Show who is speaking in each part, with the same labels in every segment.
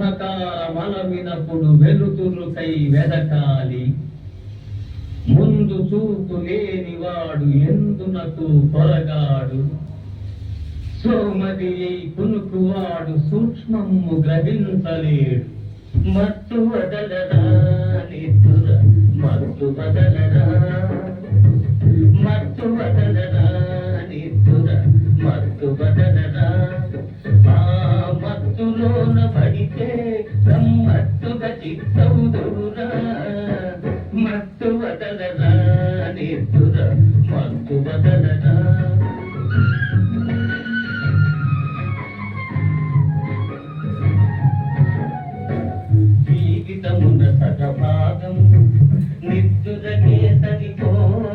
Speaker 1: అంధకారమలమినప్పుడు వెలుతురుకై వెదకాలి. ముందు చూపు లేనివాడు ఎందునకు కొరగాడు. సోమది కునుకువాడు సూక్ష్మము గ్రహించలేడు. మత్తు వదలరా నిద్ర మత్తు వదలరా, మత్తు వదలరా నిద్ర మత్తు వదలరా. ఆ మత్తులోన పడితే గమ్మత్తుగా చిత్తవుదురా. మత్తు వదలరా నిద్ర మత్తు వదలరా. జీవితమున సగభాగం నిద్దురకే సరిపోవు.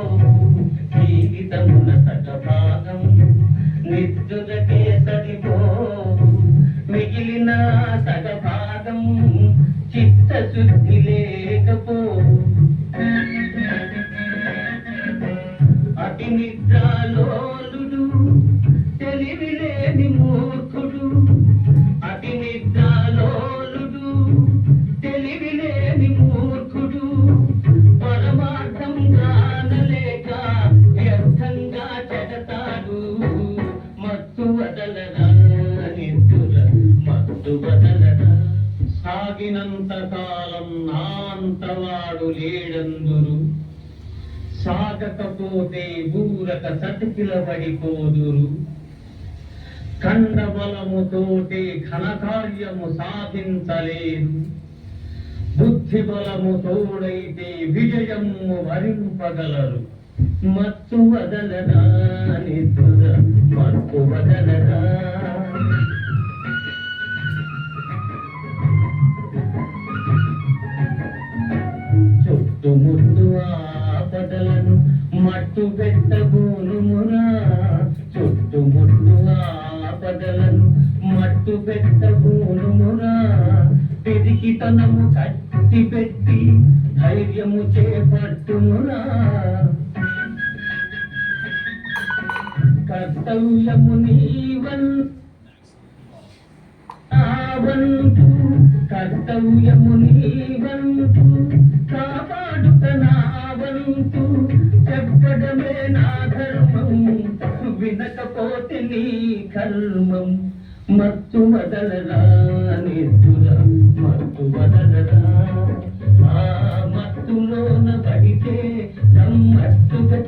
Speaker 1: జీవితమున సగభాగం నిద్దురకే సరిపోవు. మిగిలిన సగభాగం చిత్తశుద్ధి లేకపోవు. అతి నిద్రాలోలుడు తెలివిలేని మూర్ఖుడు. అతి నిద్రాలోలుడు తెలివిలేని మూర్ఖుడు. పరమార్థం గానలేక వ్యర్థంగా చెడతాడు. మత్తు వదలరా నిద్ర మత్తు వదలరా. సాగినంత కాలం నాంతవాడు లేడందురు. సాగకపోతే ఊరక సతికిల పడిపోదురు. ఖండబలముతోటే ఘనకార్యము సాధించలేదు. బుద్ధి బలము తోడైతే విజయము వరింపగలరు. మత్తు వదలరా నిద్ర మత్తు వదలరా. చుట్టుముట్టు ఆపదలను మట్టు పెట్టబోనుమురా. చుట్టుముట్టు ఆపదలను మట్టు పెట్టబోనుమురా. పిరికితనము కట్టి పెట్టి ధైర్యము చేపట్టుమురా. కర్తవ్యము నీవంతు, కర్తవ్యము నీవంతు, కాపాడుట నా వంతు. చెప్పడమే నా ధర్మం, వినకపోతే నీ కర్మం. మత్తు వదలరా నిద్ర మత్తు వదలరా. ఆ మత్తులోన పడితే గమ్మత్తుగా